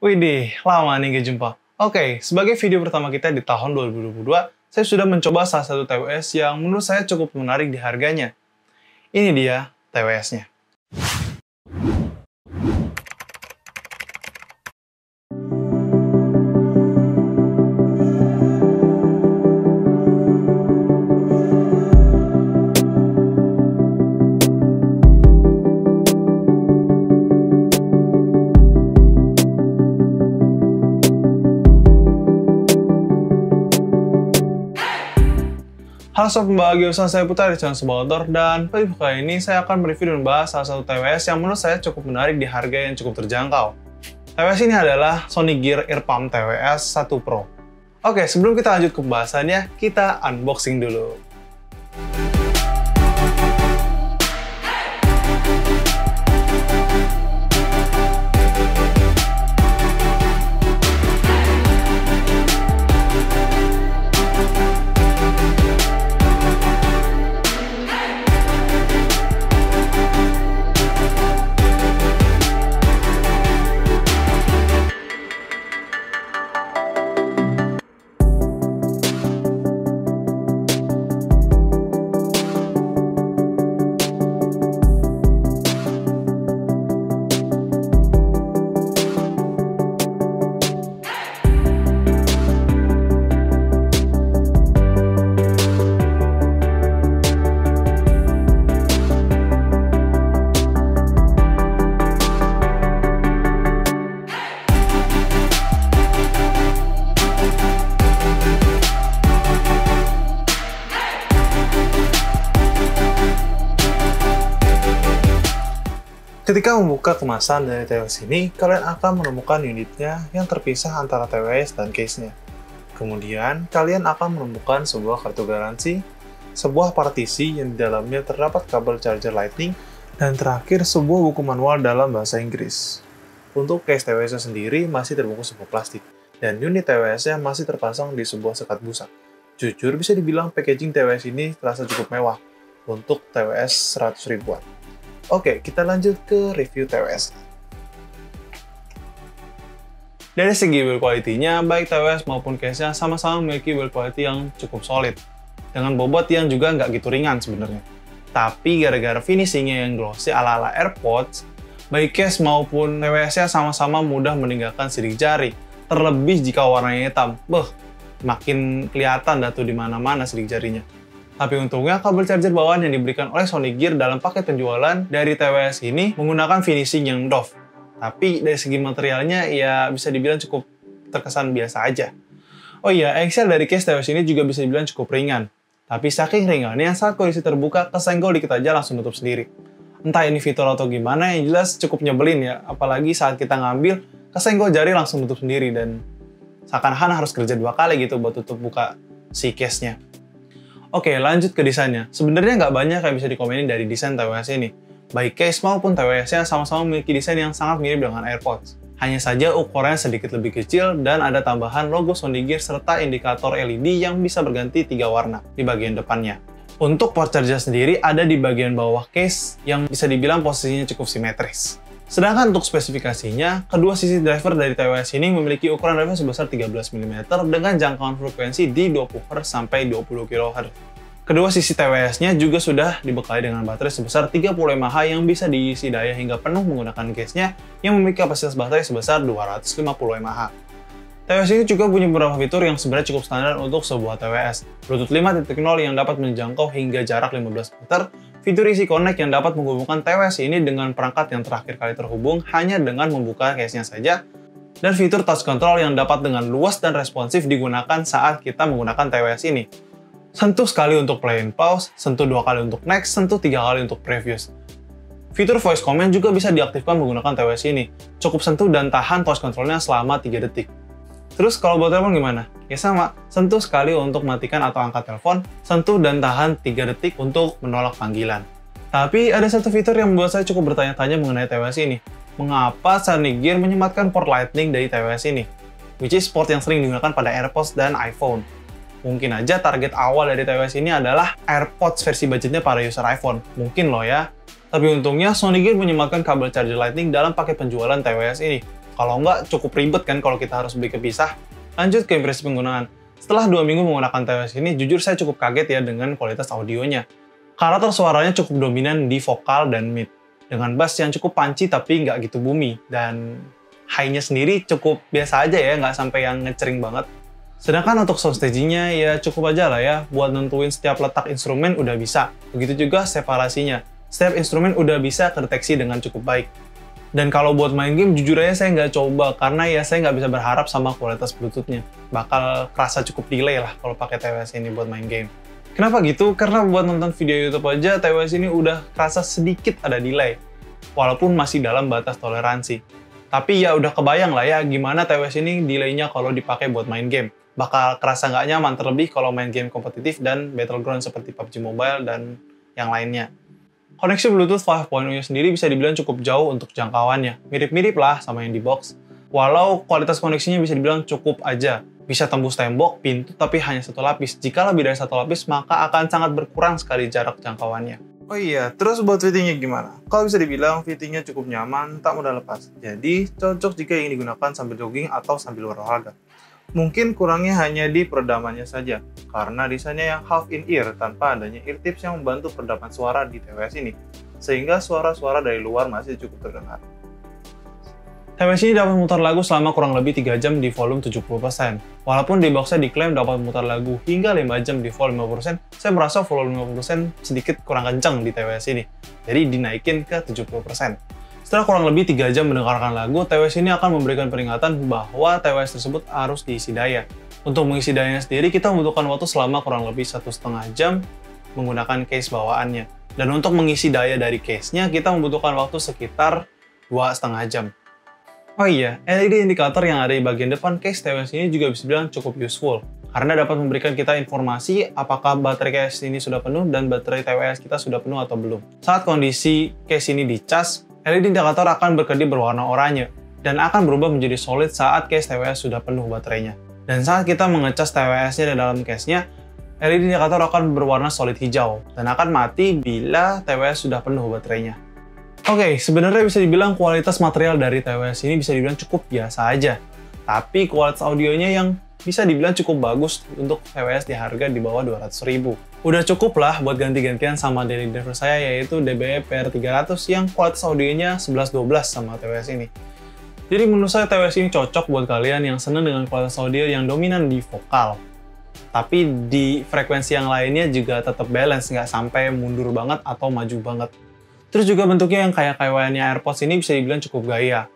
Widih, lama nih gak jumpa. Oke, sebagai video pertama kita di tahun 2022, saya sudah mencoba salah satu TWS yang menurut saya cukup menarik di harganya. Ini dia TWS-nya. Halo sobat pembahagia, usaha saya Putra di channel Sobat Outdoor, dan pada video kali ini saya akan mereview dan membahas salah satu TWS yang menurut saya cukup menarik di harga yang cukup terjangkau. TWS ini adalah Sony Gear Air Pump TWS 1 Pro. Oke, sebelum kita lanjut ke pembahasannya, kita unboxing dulu. Ketika membuka kemasan dari TWS ini, kalian akan menemukan unitnya yang terpisah antara TWS dan case-nya. Kemudian, kalian akan menemukan sebuah kartu garansi, sebuah partisi yang di dalamnya terdapat kabel charger Lightning, dan terakhir sebuah buku manual dalam bahasa Inggris. Untuk case TWS-nya sendiri masih terbungkus sebuah plastik, dan unit TWS-nya masih terpasang di sebuah sekat busa. Jujur bisa dibilang packaging TWS ini terasa cukup mewah untuk TWS 100 ribuan. Oke, kita lanjut ke review TWS. Dari segi build quality-nya, baik TWS maupun case-nya sama-sama memiliki build quality yang cukup solid, dengan bobot yang juga nggak gitu ringan sebenarnya. Tapi gara-gara finishing-nya yang glossy ala-ala AirPods, baik case maupun TWS-nya sama-sama mudah meninggalkan sidik jari, terlebih jika warnanya hitam. Makin kelihatan dah tuh di mana-mana sidik jarinya. Tapi untungnya kabel charger bawaan yang diberikan oleh Sony Gear dalam paket penjualan dari TWS ini menggunakan finishing yang doff. Tapi dari segi materialnya ya bisa dibilang cukup terkesan biasa aja. Oh iya, engsel dari case TWS ini juga bisa dibilang cukup ringan. Tapi saking ringannya saat kondisi terbuka, kesenggol dikit aja langsung nutup sendiri. Entah ini fitur atau gimana, yang jelas cukup nyebelin ya. Apalagi saat kita ngambil, kesenggol jari langsung nutup sendiri dan seakan-akan harus kerja 2 kali gitu buat tutup buka si case-nya. Oke, lanjut ke desainnya. Sebenarnya nggak banyak yang bisa dikomenin dari desain TWS ini. Baik case maupun TWS-nya sama-sama memiliki desain yang sangat mirip dengan AirPods. Hanya saja ukurannya sedikit lebih kecil dan ada tambahan logo Sony Gear serta indikator LED yang bisa berganti 3 warna di bagian depannya. Untuk port charger sendiri ada di bagian bawah case yang bisa dibilang posisinya cukup simetris. Sedangkan untuk spesifikasinya, kedua sisi driver dari TWS ini memiliki ukuran driver sebesar 13 mm dengan jangkauan frekuensi di 20 Hz sampai 20 kHz. Kedua sisi TWS-nya juga sudah dibekali dengan baterai sebesar 30 mAh yang bisa diisi daya hingga penuh menggunakan case-nya yang memiliki kapasitas baterai sebesar 250 mAh. TWS ini juga punya beberapa fitur yang sebenarnya cukup standar untuk sebuah TWS. Bluetooth 5.0 yang dapat menjangkau hingga jarak 15 meter, fitur Easy Connect yang dapat menghubungkan TWS ini dengan perangkat yang terakhir kali terhubung hanya dengan membuka case-nya saja, dan fitur touch control yang dapat dengan luas dan responsif digunakan saat kita menggunakan TWS ini. Sentuh sekali untuk play and pause, sentuh 2 kali untuk next, sentuh 3 kali untuk previous. Fitur voice command juga bisa diaktifkan menggunakan TWS ini. Cukup sentuh dan tahan touch control-nya selama 3 detik. Terus kalau buat telepon gimana? Ya sama, sentuh sekali untuk matikan atau angkat telepon, sentuh dan tahan 3 detik untuk menolak panggilan. Tapi ada satu fitur yang membuat saya cukup bertanya-tanya mengenai TWS ini. Mengapa Sony Gear menyematkan port Lightning dari TWS ini? Which is port yang sering digunakan pada AirPods dan iPhone. Mungkin aja target awal dari TWS ini adalah AirPods versi budgetnya para user iPhone. Mungkin loh ya. Tapi untungnya Sony Gear menyematkan kabel charger Lightning dalam paket penjualan TWS ini. Kalau nggak, cukup ribet kan kalau kita harus beli kepisah. Lanjut ke impresi penggunaan. Setelah 2 minggu menggunakan TWS ini, jujur saya cukup kaget ya dengan kualitas audionya. Karakter suaranya cukup dominan di vokal dan mid. Dengan bass yang cukup punchy tapi nggak gitu boomy. Dan high-nya sendiri cukup biasa aja ya, nggak sampai yang ngecering banget. Sedangkan untuk sound staging-nya ya cukup aja lah ya, buat nentuin setiap letak instrumen udah bisa. Begitu juga separasinya. Setiap instrumen udah bisa terdeteksi dengan cukup baik. Dan kalau buat main game, jujur aja saya nggak coba, karena ya saya nggak bisa berharap sama kualitas Bluetooth-nya. Bakal kerasa cukup delay lah kalau pakai TWS ini buat main game. Kenapa gitu? Karena buat nonton video YouTube aja, TWS ini udah kerasa sedikit ada delay. Walaupun masih dalam batas toleransi. Tapi ya udah kebayang lah ya, gimana TWS ini delay-nya kalau dipakai buat main game. Bakal kerasa nggak nyaman, terlebih kalau main game kompetitif dan battleground seperti PUBG Mobile dan yang lainnya. Koneksi Bluetooth 5.0-nya sendiri bisa dibilang cukup jauh untuk jangkauannya. Mirip-mirip lah sama yang di box. Walau kualitas koneksinya bisa dibilang cukup aja. Bisa tembus tembok, pintu, tapi hanya satu lapis. Jika lebih dari satu lapis, maka akan sangat berkurang sekali jarak jangkauannya. Oh iya, terus buat fittingnya gimana? Kalau bisa dibilang fittingnya cukup nyaman, tak mudah lepas. Jadi, cocok jika ingin digunakan sambil jogging atau sambil berolahraga. Mungkin kurangnya hanya di peredamannya saja, karena desainnya yang half in ear tanpa adanya ear tips yang membantu peredaman suara di TWS ini, sehingga suara-suara dari luar masih cukup terdengar. TWS ini dapat memutar lagu selama kurang lebih 3 jam di volume 70%. Walaupun di boxnya diklaim dapat memutar lagu hingga 5 jam di volume 50%, saya merasa volume 50% sedikit kurang kencang di TWS ini, jadi dinaikin ke 70%. Setelah kurang lebih 3 jam mendengarkan lagu, TWS ini akan memberikan peringatan bahwa TWS tersebut harus diisi daya. Untuk mengisi dayanya sendiri, kita membutuhkan waktu selama kurang lebih 1,5 jam menggunakan case bawaannya. Dan untuk mengisi daya dari case-nya, kita membutuhkan waktu sekitar 2,5 jam. Oh iya, LED indikator yang ada di bagian depan case TWS ini juga bisa dibilang cukup useful, karena dapat memberikan kita informasi apakah baterai case ini sudah penuh dan baterai TWS kita sudah penuh atau belum. Saat kondisi case ini dicas, LED indikator akan berkedip berwarna oranye dan akan berubah menjadi solid saat case TWS sudah penuh baterainya. Dan saat kita mengecas TWS-nya di dalam case-nya, LED indikator akan berwarna solid hijau dan akan mati bila TWS sudah penuh baterainya. Oke, sebenarnya bisa dibilang kualitas material dari TWS ini bisa dibilang cukup biasa aja. Tapi kualitas audionya yang bisa dibilang cukup bagus untuk TWS di harga di bawah 200.000. Udah cukup lah buat ganti-gantian sama daily driver saya, yaitu DBE PR300 yang kualitas audionya 11-12 sama TWS ini. Jadi menurut saya TWS ini cocok buat kalian yang seneng dengan kualitas audio yang dominan di vokal. Tapi di frekuensi yang lainnya juga tetap balance, nggak sampai mundur banget atau maju banget. Terus juga bentuknya yang kayak AirPods ini bisa dibilang cukup gaya.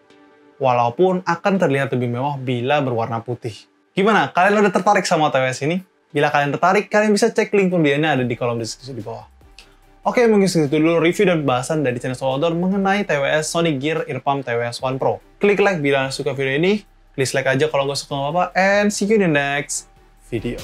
Walaupun akan terlihat lebih mewah bila berwarna putih. Gimana? Kalian udah tertarik sama TWS ini? Bila kalian tertarik, kalian bisa cek link pembeliannya ada di kolom deskripsi di bawah. Oke, mungkin segitu dulu review dan bahasan dari channel Solo Outdoor mengenai TWS Sony Gear Earpump TWS One Pro. Klik like bila suka video ini, please like aja kalau nggak suka nggak apa-apa, and see you in the next video.